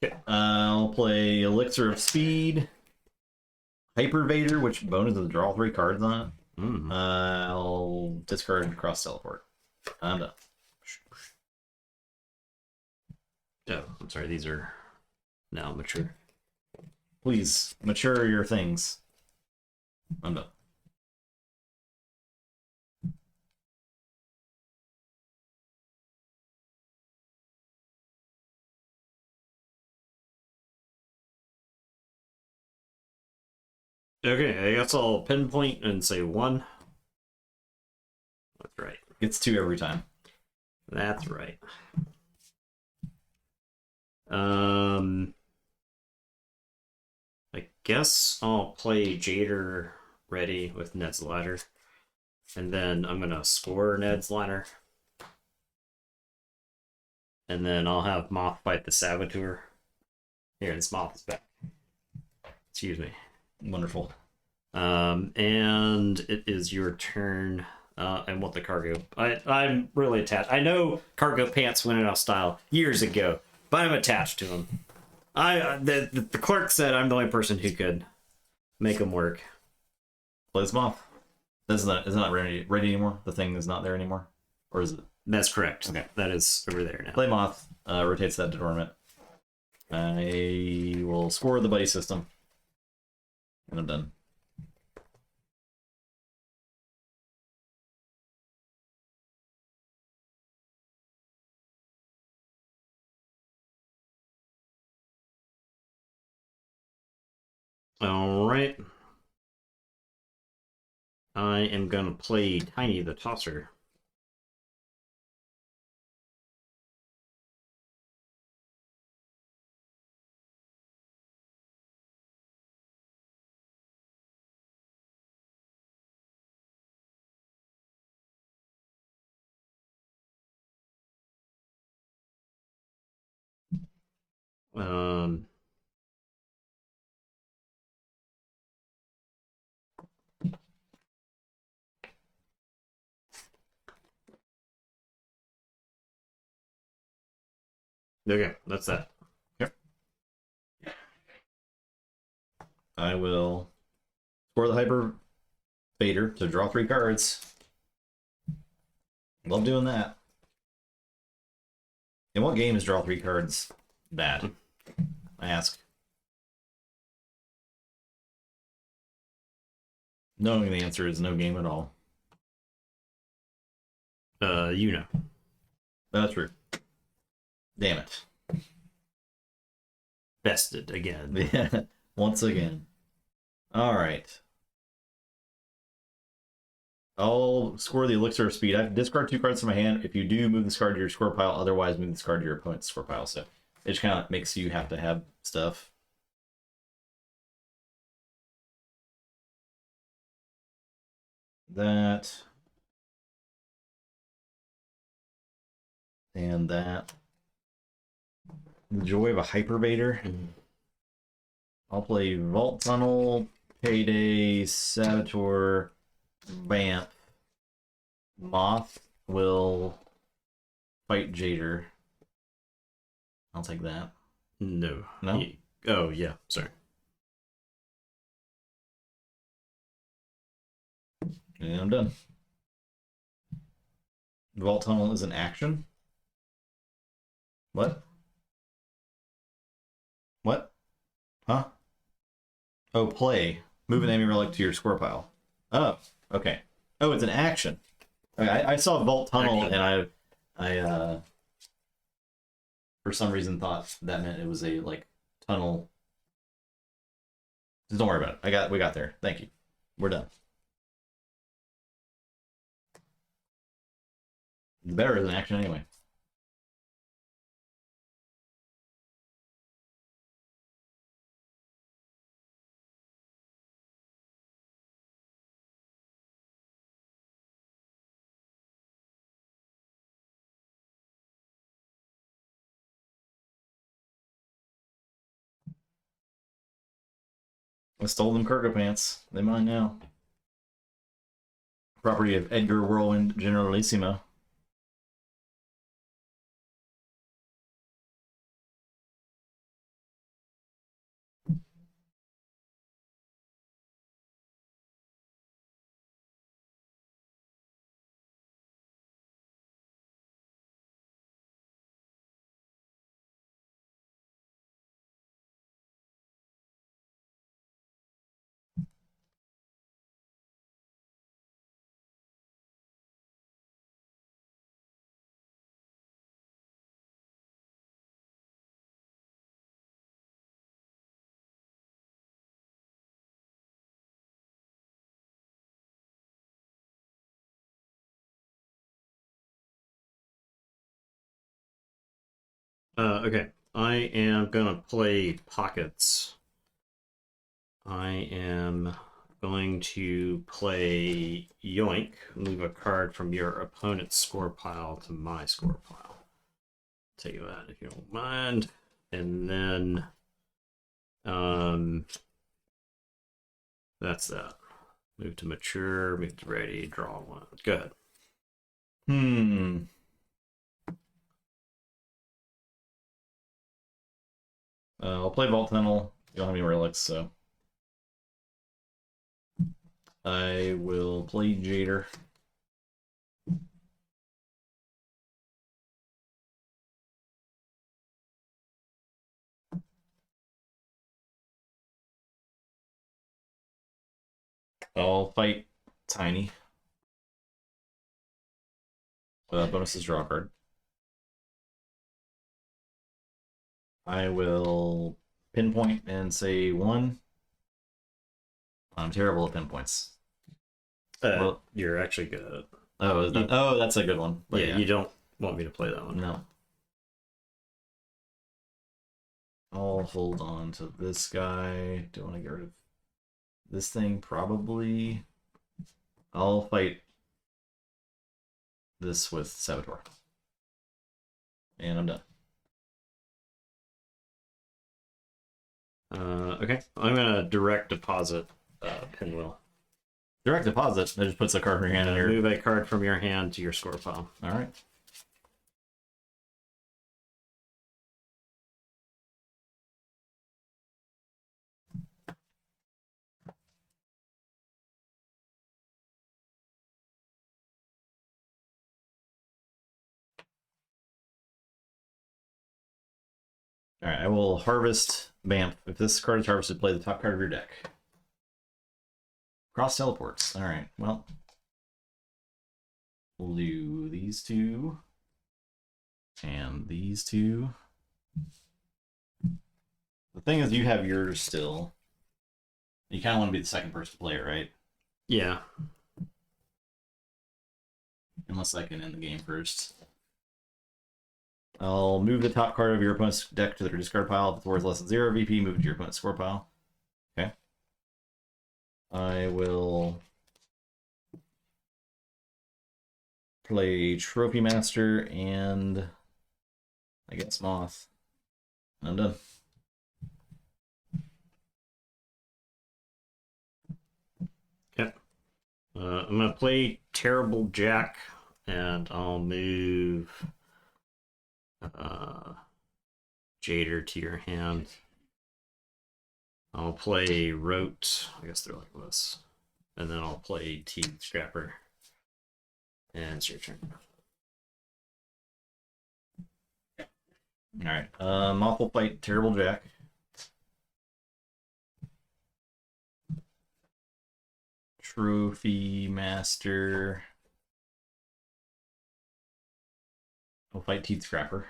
Okay. I'll play Elixir of Speed, Hypervader, which bonus is draw 3 cards on it. I'll discard Cross Teleport. I'm done. Oh, I'm sorry. These are now mature. Please mature your things. I'm done. Okay, I guess I'll pinpoint and say 1. That's right. It's 2 every time. That's right. I guess I'll play Jader ready with Ned's Ladder. And then I'm gonna score Ned's Ladder. And then I'll have Moth fight the Saboteur. Here, this Moth is back. Excuse me. Wonderful. And it is your turn. I want the cargo. I'm really attached. I know Cargo Pants went out of style years ago, but I'm attached to them. The clerk said I'm the only person who could make them work. Play this Moth. This is not ready anymore. The thing is not there anymore, or is it? That's correct. Okay. That is over there now. Play Moth. Rotates that to Dormant. I will score the buddy system, and I'm done. All right. I am gonna play Tiny the Tosser. Okay, that's that. Yep. I will score the Hyper Vader to draw 3 cards. Love doing that. In what game is draw 3 cards bad? I ask. Knowing the answer is no game at all. You know. That's true. Damn it. Bested again. Yeah, once again. Alright. I'll score the Elixir of Speed. I have to discard 2 cards from my hand. If you do, move this card to your score pile. Otherwise, move this card to your opponent's score pile. So it just kind of makes you have to have stuff. That. And that. The joy of a Hypervader. I'll play Vault Tunnel, Payday, Saboteur, Vamp. Moth will fight Jader. I'll take that. No. No? Oh, yeah. Sorry. And I'm done. Vault Tunnel is an action. What? What? Huh? Oh, play. Move an enemy relic to your score pile. Oh, okay. Oh, it's an action. Okay, I saw Vault Tunnel Action. and I for some reason thought that meant it was a like tunnel. Just don't worry about it. We got there. Thank you. We're done. It's better than action anyway. I stole them cargo pants. They mine now. Property of Edgar Whirlwind Generalissimo. Okay. I am gonna play pockets. I am going to play Yoink, move a card from your opponent's score pile to my score pile. Take that if you don't mind. And then that's that. Move to mature, move to ready, draw one. Good. I'll play Vault Tunnel. You don't have any relics, so I will play Jader. I'll fight Tiny. Bonuses draw card. I will pinpoint and say 1. I'm terrible at pinpoints. Well, you're actually good at it. Oh, that's a good one. But yeah, you don't want me to play that one. No. I'll hold on to this guy. Don't want to get rid of this thing, probably. I'll fight this with Saboteur. And I'm done. Okay. I'm going to direct deposit Pinwheel. Direct deposit, that just puts a card from your hand in here. Move a card from your hand to your score pile. Alright. Alright, I will harvest Bamf. If this card is harvested, play the top card of your deck. Cross teleports. Alright, well. We'll do these two. And these two. The thing is, you have yours still. You kind of want to be the second person to play it, right? Yeah. Unless I can end the game first. I'll move the top card of your opponent's deck to their discard pile. If it's worth less than 0 VP, move it to your opponent's score pile. Okay. I will play Trophy Master and I guess Moth. I'm done. Okay. I'm going to play Terrible Jack and I'll move Jader to your hand. I'll play Rote. I guess they're like this. And then I'll play Teed Scrapper. And it's your turn. Alright. Moth will fight Terrible Jack. Trophy Master. We'll fight Teeth Scrapper.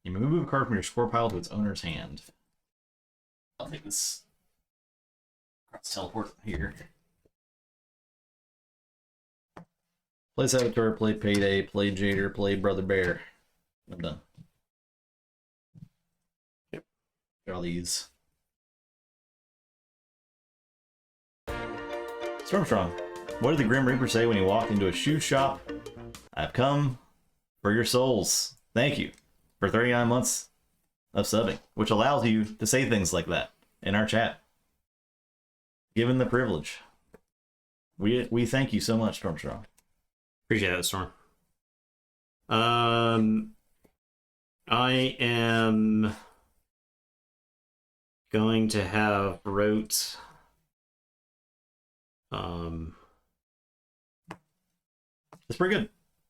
You may move a card from your score pile to its owner's hand. I'll take this. Let's teleport here. Play Saboteur, play Payday, play Jader, play Brother Bear. I'm done. Yep. Draw these. Stormstrong. What did the Grim Reaper say when he walked into a shoe shop? I've come for your souls. Thank you for 39 months of subbing, which allows you to say things like that. in our chat. Given the privilege. We thank you so much, Stormstrong. Appreciate that, Storm. I am going to have Rote. It's pretty good.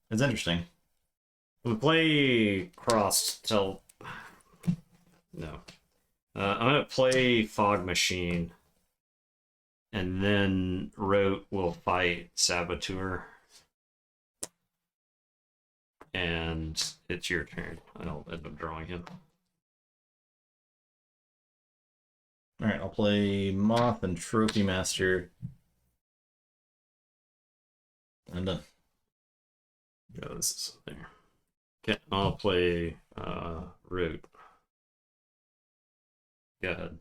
It's interesting. We play Cross till. No. I'm gonna play Fog Machine. And then Rote will fight Saboteur. And it's your turn. I'll end up drawing him. Alright, I'll play Moth and Trophy Master. I'm done. Yeah, this is there. Okay, I'll play Root. Go ahead.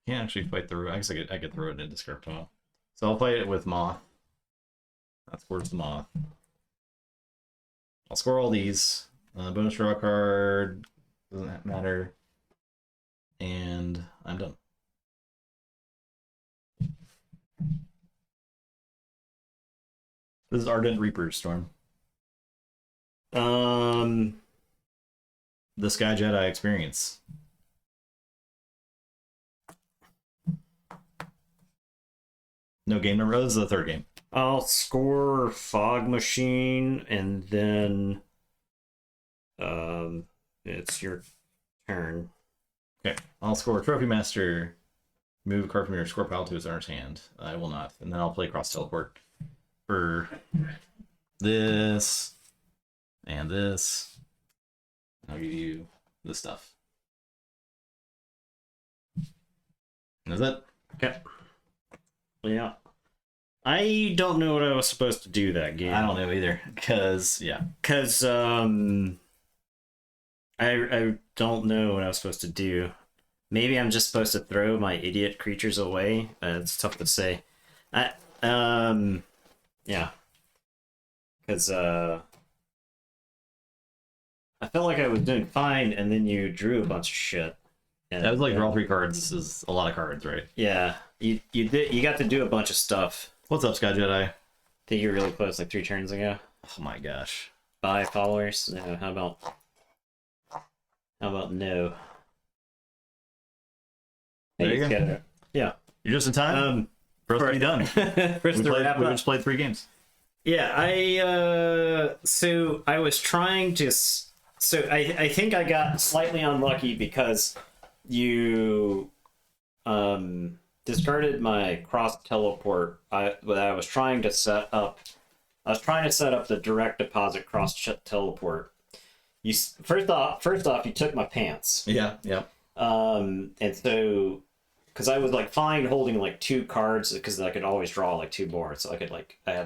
Can't actually fight the root. I guess I could throw it into discard pile. So I'll fight it with Moth. That scores the Moth. I'll score all these. Bonus draw card. Doesn't matter. And I'm done. This is Ardent Reapers, Storm. The Sky Jedi experience. No game number. Oh, this is the third game. I'll score Fog Machine, and then it's your turn. Okay, I'll score Trophy Master. Move a card from your score pile to its owner's hand. I will not. And then I'll play Cross Teleport for this and this. I'll give you this stuff. And that's it. Okay. Yeah. I don't know what I was supposed to do that game. I don't know either. Because I don't know what I was supposed to do. Maybe I'm just supposed to throw my idiot creatures away. It's tough to say. Yeah. Because I felt like I was doing fine, and then you drew a bunch of shit. And that was like draw 3 cards. This is a lot of cards, right? Yeah. You got to do a bunch of stuff. What's up, Sky Jedi? I think you were really close like 3 turns ago. Oh my gosh. 5 followers? No, how about no? There you go. Yeah. You're just in time. For us to be done. We just played 3 games. Yeah, so I was trying to. So I think I got slightly unlucky because you discarded my cross teleport. I was trying to set up. I was trying to set up the direct deposit cross teleport. You first off, you took my pants. Yeah. And so, because I was like fine holding like 2 cards because I could always draw like 2 more, so I had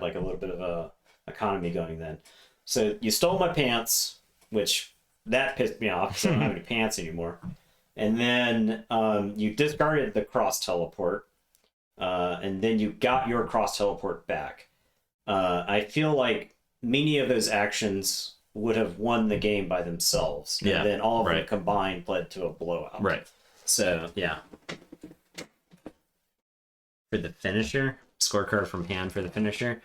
like a little bit of a economy going then. So you stole my pants, which that pissed me off because I don't have any pants anymore. And then you discarded the cross teleport, and then you got your cross teleport back. I feel like many of those actions would have won the game by themselves. Yeah, and then all of them right. combined led to a blowout. Right. So, yeah. For the finisher, scorecard from hand for the finisher.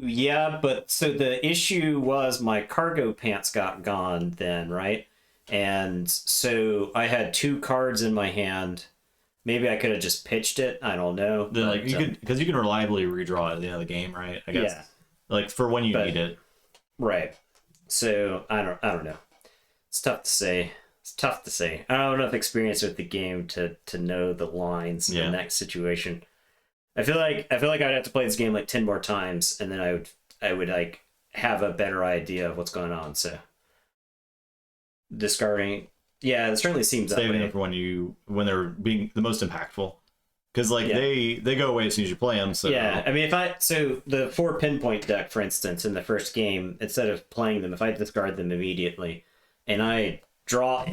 Yeah, but so the issue was my cargo pants got gone then, right? And so I had 2 cards in my hand. Maybe I could have just pitched it. I don't know. Like you could, because you can reliably redraw it at the end of the game, right? I guess. Yeah. Like for when you need it. Right. So I don't know. It's tough to say. I don't have enough experience with the game to know the lines in that situation. I feel like I'd have to play this game like 10 more times, and then I would like have a better idea of what's going on. So discarding, yeah, it certainly seems that saving way. it for when they're being the most impactful, because like they go away as soon as you play them. So yeah, I mean, so the 4 pinpoint deck, for instance, in the first game, instead of playing them, if I discard them immediately, and I draw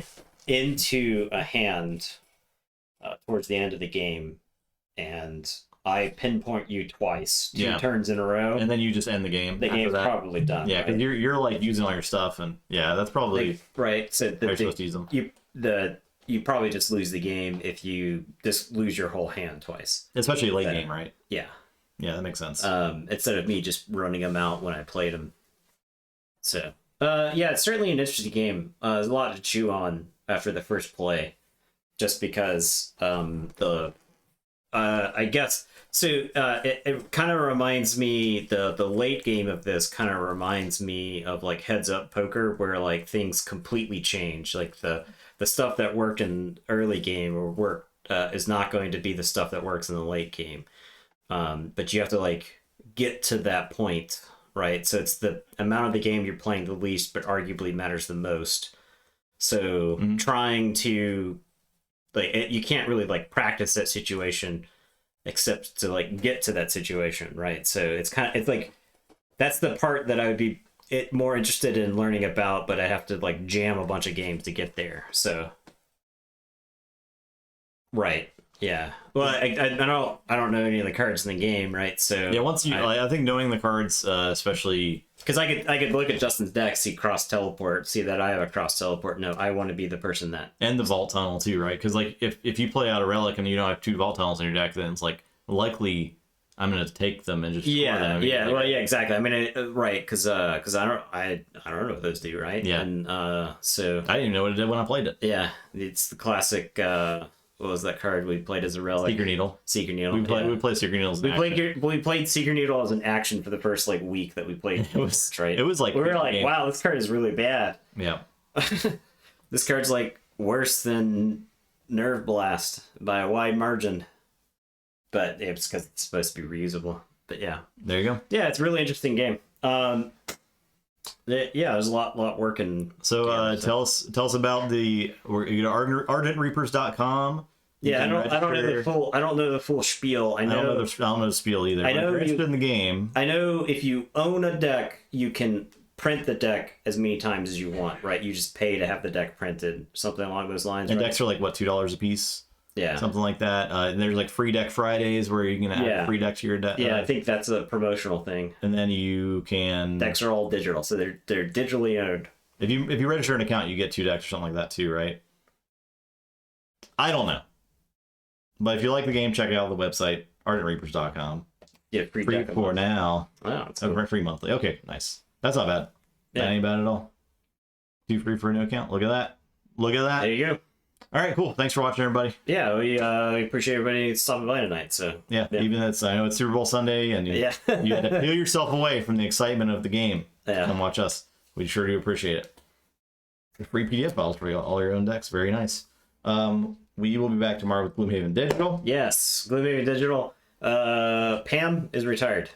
into a hand towards the end of the game, and I pinpoint you twice, two Yeah. turns in a row, And then you just end the game. the after game's that. probably done. Yeah, because right? you're like using all your stuff, and yeah, that's probably right. So how you're supposed to use them. you probably just lose the game if you just lose your whole hand twice. Especially late game, right? Yeah. Yeah, that makes sense. Instead of me just running them out when I played them. So, yeah, it's certainly an interesting game. There's a lot to chew on after the first play, just because I guess so. It kind of reminds me the late game of this kind of reminds me of like heads up poker, where like things completely change. Like the stuff that worked in early game or work is not going to be the stuff that works in the late game. But you have to like get to that point, right? So it's the amount of the game you're playing the least, but arguably matters the most. So trying to like you can't really like practice that situation except to like get to that situation, right? So it's like that's the part that I would be more interested in learning about, but I have to like jam a bunch of games to get there. So right. Yeah. Well, I don't know any of the cards in the game, right? So yeah, once you, I think knowing the cards, especially because I could look at Justin's deck, see cross teleport, see that I have a cross teleport. No, I want to be the person that and the vault tunnel too, right? Because like if you play out a relic and you don't have 2 vault tunnels in your deck, then it's like likely I'm gonna take them and just score them. Yeah. Well, yeah, exactly. I mean, right? Because I don't know what those do, right? Yeah. And so I didn't even know what it did when I played it. yeah, it's the classic. What was that card we played as a relic? Seeker Needle. Seeker Needle. We played Seeker Needles. We played Seeker Needle as an action for the first like week that we played. It was right. It was like we were like, game. wow, this card is really bad. Yeah. This card's like worse than Nerve Blast by a wide margin. But it's because it's supposed to be reusable. But yeah. There you go. Yeah, it's a really interesting game. Yeah, there's a lot working. So tell us about you go to ardentreapers.com. Yeah, I don't know the full spiel. I don't know the spiel either. I know if you're interested in the game. I know if you own a deck, you can print the deck as many times as you want, right? You just pay to have the deck printed, something along those lines. And right? decks are like what, $2 a piece? Yeah, something like that. And there's like free deck Fridays where you can add free decks to your deck. Yeah, I think that's a promotional thing. And then you can decks are all digital, so they're digitally owned. If you register an account, you get 2 decks or something like that too, right? I don't know, but if you like the game, check out the website ardentreapers.com. Yeah, free for now. Wow, that's cool. Free monthly. Okay, nice. That's not bad. Yeah. That ain't bad at all. 2 free for a new account. Look at that. Look at that. There you go. All right, cool. Thanks for watching, everybody. Yeah, we appreciate everybody stopping by tonight. So yeah. Even I know it's Super Bowl Sunday, and you had to peel yourself away from the excitement of the game. Yeah. Come watch us. We sure do appreciate it. Free PDF files for all your own decks. Very nice. We will be back tomorrow with Gloomhaven Digital. Yes, Gloomhaven Digital. Pam is retired.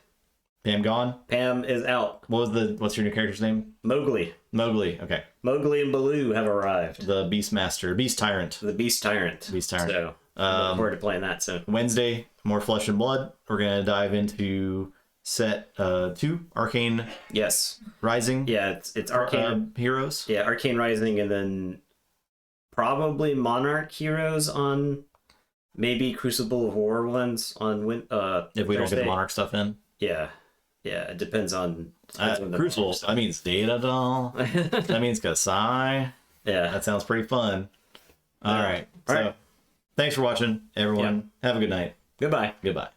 Pam gone. Pam is out. What's your new character's name? Mowgli. Okay. Mowgli and Baloo have arrived. The Beast Tyrant. The Beast Tyrant. So looking forward to playing that soon. Wednesday, more Flesh and Blood. We're gonna dive into set 2, Arcane. Yes. Rising. Yeah, it's Arcane Heroes. Yeah, Arcane Rising, and then probably Monarch Heroes on maybe Crucible of War ones on if we Thursday. don't get the Monarch stuff in. Yeah, it depends on Crucible. That means Data Doll. That means Kasai. Yeah, that sounds pretty fun. All right. Thanks for watching, everyone. Have a good night. Goodbye. Goodbye.